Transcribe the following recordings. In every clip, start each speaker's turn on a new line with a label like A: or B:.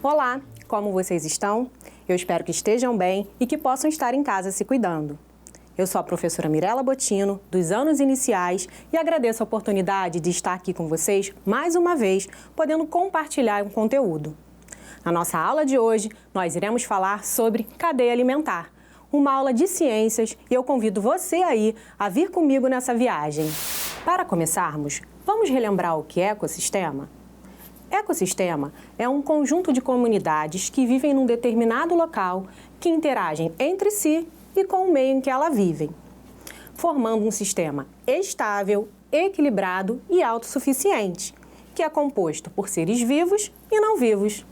A: Olá, como vocês estão? Eu espero que estejam bem e que possam estar em casa se cuidando. Eu sou a professora Mirela Bottino, dos anos iniciais, e agradeço a oportunidade de estar aqui com vocês mais uma vez, podendo compartilhar um conteúdo. Na nossa aula de hoje, nós iremos falar sobre cadeia alimentar, uma aula de ciências, e eu convido você aí a vir comigo nessa viagem. Para começarmos, vamos relembrar o que é ecossistema? Ecossistema é um conjunto de comunidades que vivem num determinado local, que interagem entre si e com o meio em que elas vivem, formando um sistema estável, equilibrado e autossuficiente, que é composto por seres vivos e não vivos.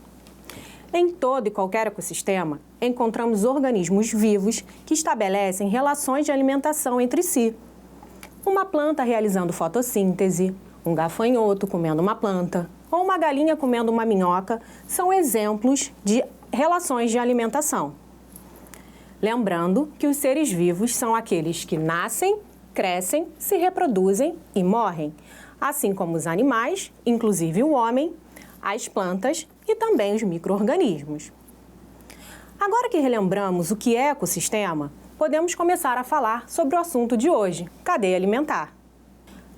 A: Em todo e qualquer ecossistema, encontramos organismos vivos que estabelecem relações de alimentação entre si. Uma planta realizando fotossíntese, um gafanhoto comendo uma planta, ou uma galinha comendo uma minhoca, são exemplos de relações de alimentação. Lembrando que os seres vivos são aqueles que nascem, crescem, se reproduzem e morrem, assim como os animais, inclusive o homem, as plantas e também os micro-organismos. Agora que relembramos o que é ecossistema, podemos começar a falar sobre o assunto de hoje, cadeia alimentar.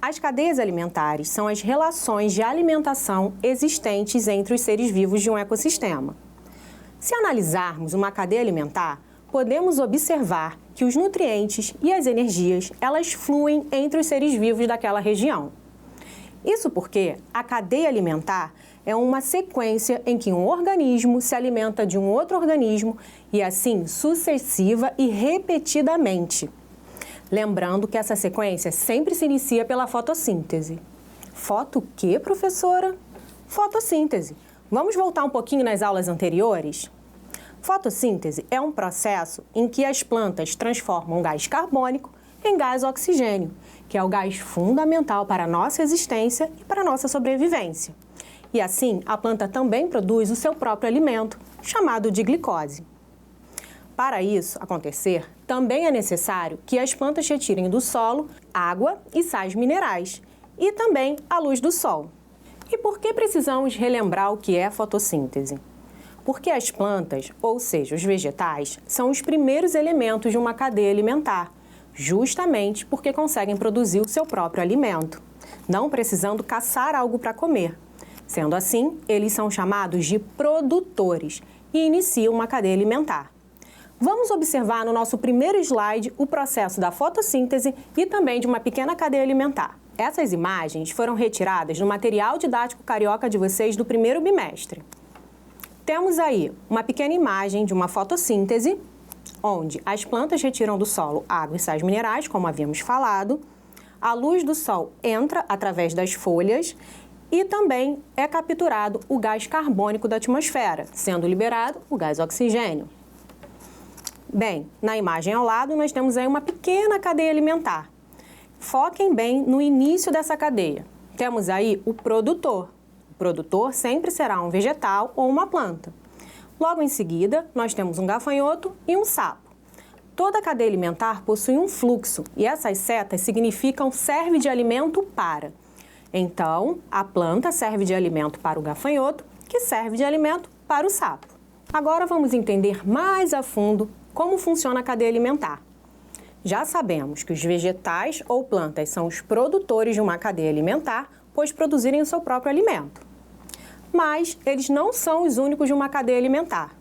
A: As cadeias alimentares são as relações de alimentação existentes entre os seres vivos de um ecossistema. Se analisarmos uma cadeia alimentar, podemos observar que os nutrientes e as energias, elas fluem entre os seres vivos daquela região. Isso porque a cadeia alimentar é uma sequência em que um organismo se alimenta de um outro organismo e assim sucessiva e repetidamente. Lembrando que essa sequência sempre se inicia pela fotossíntese. Foto o quê, professora? Fotossíntese. Vamos voltar um pouquinho nas aulas anteriores? Fotossíntese é um processo em que as plantas transformam gás carbônico em gás oxigênio, que é o gás fundamental para a nossa existência e para a nossa sobrevivência. E assim, a planta também produz o seu próprio alimento, chamado de glicose. Para isso acontecer, também é necessário que as plantas retirem do solo água e sais minerais e também a luz do sol. E por que precisamos relembrar o que é fotossíntese? Porque as plantas, ou seja, os vegetais, são os primeiros elementos de uma cadeia alimentar, justamente porque conseguem produzir o seu próprio alimento, não precisando caçar algo para comer. Sendo assim, eles são chamados de produtores e iniciam uma cadeia alimentar. Vamos observar no nosso primeiro slide o processo da fotossíntese e também de uma pequena cadeia alimentar. Essas imagens foram retiradas do material didático carioca de vocês do primeiro bimestre. Temos aí uma pequena imagem de uma fotossíntese, onde as plantas retiram do solo água e sais minerais, como havíamos falado, a luz do sol entra através das folhas e também é capturado o gás carbônico da atmosfera, sendo liberado o gás oxigênio. Bem, na imagem ao lado nós temos aí uma pequena cadeia alimentar. Foquem bem no início dessa cadeia. Temos aí o produtor. O produtor sempre será um vegetal ou uma planta. Logo em seguida, nós temos um gafanhoto e um sapo. Toda a cadeia alimentar possui um fluxo e essas setas significam serve de alimento para. Então, a planta serve de alimento para o gafanhoto, que serve de alimento para o sapo. Agora vamos entender mais a fundo como funciona a cadeia alimentar. Já sabemos que os vegetais ou plantas são os produtores de uma cadeia alimentar, pois produzirem o seu próprio alimento. Mas eles não são os únicos de uma cadeia alimentar.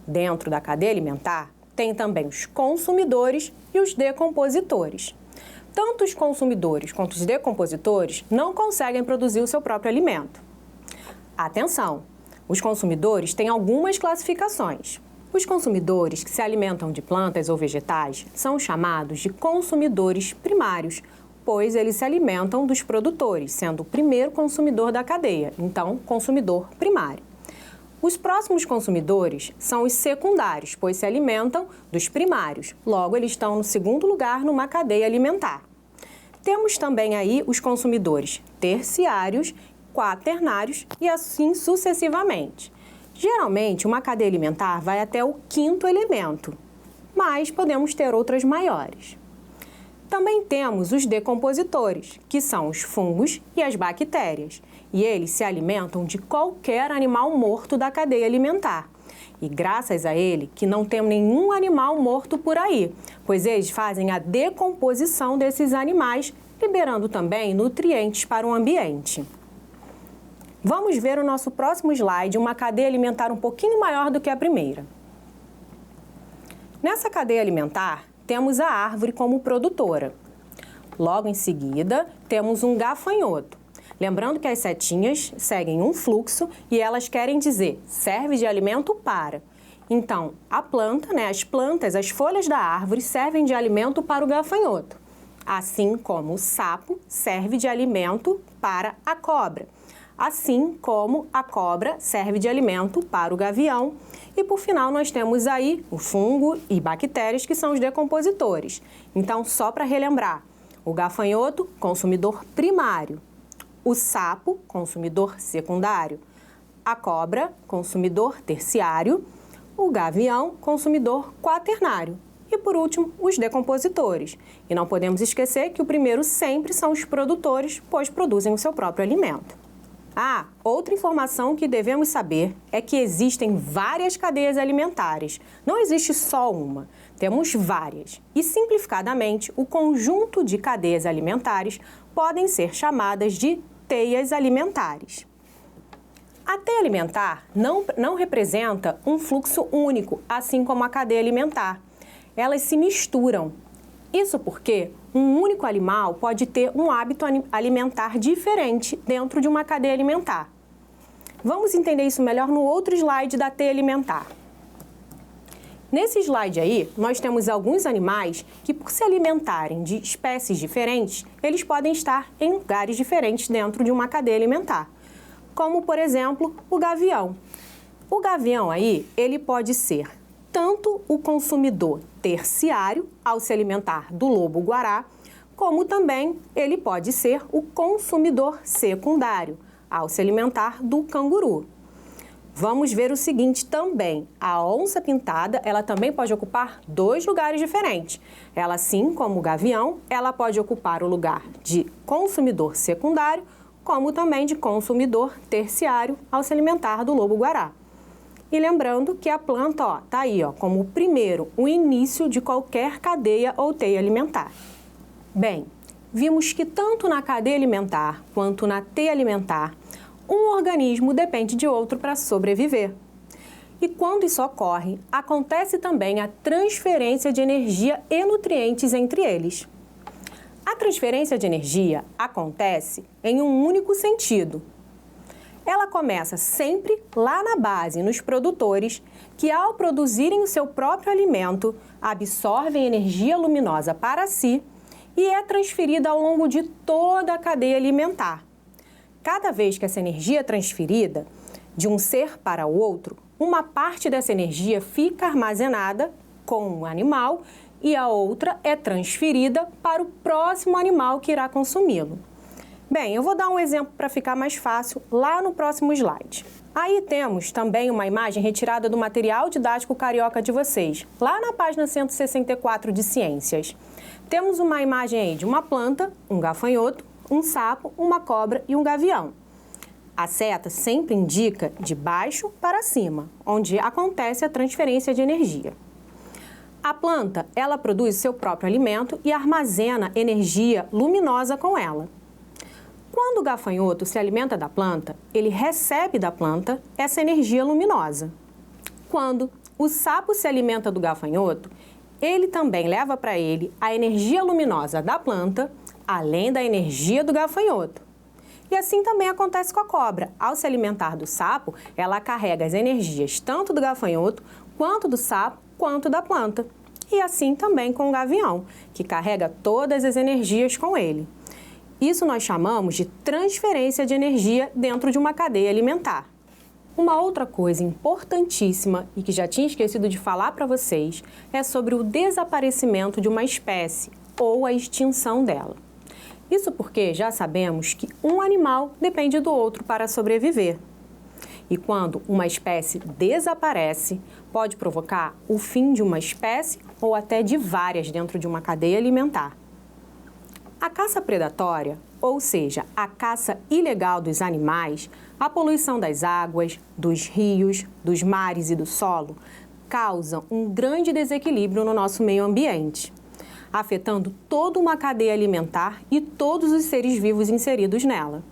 A: Dentro da cadeia alimentar, tem também os consumidores e os decompositores. Tanto os consumidores quanto os decompositores não conseguem produzir o seu próprio alimento. Atenção! Os consumidores têm algumas classificações. Os consumidores que se alimentam de plantas ou vegetais são chamados de consumidores primários, pois eles se alimentam dos produtores, sendo o primeiro consumidor da cadeia, então consumidor primário. Os próximos consumidores são os secundários, pois se alimentam dos primários, logo eles estão no segundo lugar numa cadeia alimentar. Temos também aí os consumidores terciários, quaternários e assim sucessivamente. Geralmente, uma cadeia alimentar vai até o quinto elemento, mas podemos ter outras maiores. Também temos os decompositores, que são os fungos e as bactérias, e eles se alimentam de qualquer animal morto da cadeia alimentar. E graças a ele que não temos nenhum animal morto por aí, pois eles fazem a decomposição desses animais, liberando também nutrientes para o ambiente. Vamos ver o nosso próximo slide, uma cadeia alimentar um pouquinho maior do que a primeira. Nessa cadeia alimentar, temos a árvore como produtora. Logo em seguida, temos um gafanhoto. Lembrando que as setinhas seguem um fluxo e elas querem dizer serve de alimento para. Então, a planta, as plantas, as folhas da árvore servem de alimento para o gafanhoto. Assim como o sapo serve de alimento para a cobra. Assim como a cobra serve de alimento para o gavião. E, por final, nós temos aí o fungo e bactérias, que são os decompositores. Então, só para relembrar, o gafanhoto, consumidor primário. O sapo, consumidor secundário. A cobra, consumidor terciário. O gavião, consumidor quaternário. E, por último, os decompositores. E não podemos esquecer que o primeiro sempre são os produtores, pois produzem o seu próprio alimento. Outra informação que devemos saber é que existem várias cadeias alimentares. Não existe só uma, temos várias. E, simplificadamente, o conjunto de cadeias alimentares podem ser chamadas de teias alimentares. A teia alimentar não representa um fluxo único, assim como a cadeia alimentar. Elas se misturam. Isso porque um único animal pode ter um hábito alimentar diferente dentro de uma cadeia alimentar. Vamos entender isso melhor no outro slide da teia alimentar. Nesse slide aí, nós temos alguns animais que, por se alimentarem de espécies diferentes, eles podem estar em lugares diferentes dentro de uma cadeia alimentar. Como, por exemplo, o gavião. O gavião aí, ele pode ser tanto o consumidor terciário, ao se alimentar do lobo-guará, como também ele pode ser o consumidor secundário, ao se alimentar do canguru. Vamos ver o seguinte também, a onça-pintada, ela também pode ocupar dois lugares diferentes. Ela, assim como o gavião, ela pode ocupar o lugar de consumidor secundário, como também de consumidor terciário, ao se alimentar do lobo-guará. E lembrando que a planta, tá aí, como o primeiro, o início de qualquer cadeia ou teia alimentar. Bem, vimos que tanto na cadeia alimentar quanto na teia alimentar, um organismo depende de outro para sobreviver. E quando isso ocorre, acontece também a transferência de energia e nutrientes entre eles. A transferência de energia acontece em um único sentido. Ela começa sempre lá na base, nos produtores, que ao produzirem o seu próprio alimento, absorvem energia luminosa para si e é transferida ao longo de toda a cadeia alimentar. Cada vez que essa energia é transferida de um ser para o outro, uma parte dessa energia fica armazenada com o animal e a outra é transferida para o próximo animal que irá consumi-lo. Bem, eu vou dar um exemplo para ficar mais fácil lá no próximo slide. Aí temos também uma imagem retirada do material didático carioca de vocês, lá na página 164 de Ciências. Temos uma imagem aí de uma planta, um gafanhoto, um sapo, uma cobra e um gavião. A seta sempre indica de baixo para cima, onde acontece a transferência de energia. A planta, ela produz seu próprio alimento e armazena energia luminosa com ela. Quando o gafanhoto se alimenta da planta, ele recebe da planta essa energia luminosa. Quando o sapo se alimenta do gafanhoto, ele também leva para ele a energia luminosa da planta, além da energia do gafanhoto. E assim também acontece com a cobra. Ao se alimentar do sapo, ela carrega as energias tanto do gafanhoto, quanto do sapo, quanto da planta. E assim também com o gavião, que carrega todas as energias com ele. Isso nós chamamos de transferência de energia dentro de uma cadeia alimentar. Uma outra coisa importantíssima e que já tinha esquecido de falar para vocês é sobre o desaparecimento de uma espécie ou a extinção dela. Isso porque já sabemos que um animal depende do outro para sobreviver. E quando uma espécie desaparece, pode provocar o fim de uma espécie ou até de várias dentro de uma cadeia alimentar. A caça predatória, ou seja, a caça ilegal dos animais, a poluição das águas, dos rios, dos mares e do solo, causam um grande desequilíbrio no nosso meio ambiente, afetando toda uma cadeia alimentar e todos os seres vivos inseridos nela.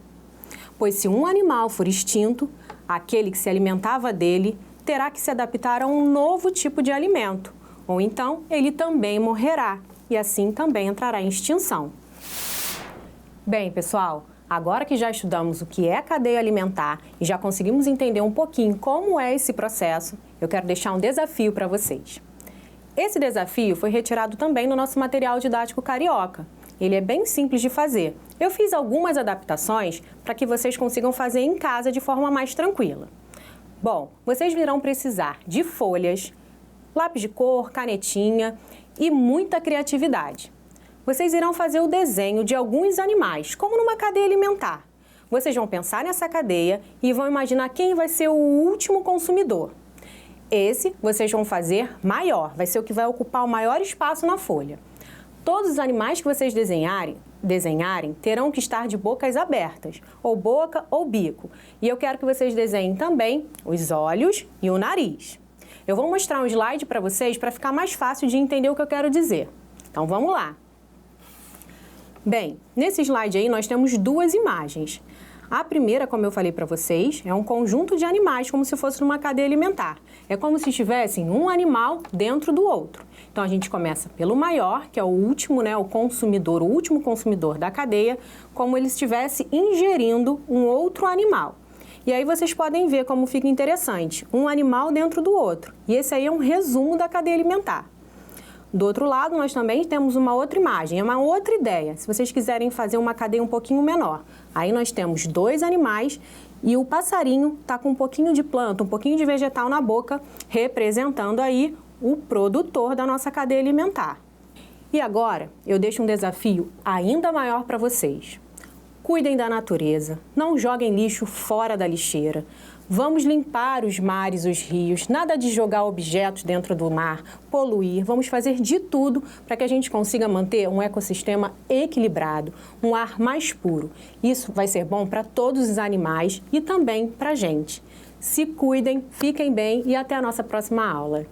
A: Pois se um animal for extinto, aquele que se alimentava dele terá que se adaptar a um novo tipo de alimento, ou então ele também morrerá e assim também entrará em extinção. Bem, pessoal, agora que já estudamos o que é a cadeia alimentar e já conseguimos entender um pouquinho como é esse processo, eu quero deixar um desafio para vocês. Esse desafio foi retirado também no nosso material didático carioca. Ele é bem simples de fazer. Eu fiz algumas adaptações para que vocês consigam fazer em casa de forma mais tranquila. Bom, vocês irão precisar de folhas, lápis de cor, canetinha e muita criatividade. Vocês irão fazer o desenho de alguns animais, como numa cadeia alimentar. Vocês vão pensar nessa cadeia e vão imaginar quem vai ser o último consumidor. Esse vocês vão fazer maior, vai ser o que vai ocupar o maior espaço na folha. Todos os animais que vocês desenharem terão que estar de bocas abertas, ou boca ou bico. E eu quero que vocês desenhem também os olhos e o nariz. Eu vou mostrar um slide para vocês para ficar mais fácil de entender o que eu quero dizer. Então vamos lá. Bem, nesse slide aí nós temos duas imagens. A primeira, como eu falei para vocês, é um conjunto de animais, como se fosse numa cadeia alimentar. É como se tivessem um animal dentro do outro. Então, a gente começa pelo maior, que é o último, né, o último consumidor da cadeia, como ele estivesse ingerindo um outro animal. E aí vocês podem ver como fica interessante, um animal dentro do outro. E esse aí é um resumo da cadeia alimentar. Do outro lado, nós também temos uma outra imagem, é uma outra ideia, se vocês quiserem fazer uma cadeia um pouquinho menor. Aí nós temos dois animais e o passarinho está com um pouquinho de planta, um pouquinho de vegetal na boca, representando aí o produtor da nossa cadeia alimentar. E agora, eu deixo um desafio ainda maior para vocês. Cuidem da natureza, não joguem lixo fora da lixeira. Vamos limpar os mares, os rios, nada de jogar objetos dentro do mar, poluir. Vamos fazer de tudo para que a gente consiga manter um ecossistema equilibrado, um ar mais puro. Isso vai ser bom para todos os animais e também para a gente. Se cuidem, fiquem bem e até a nossa próxima aula.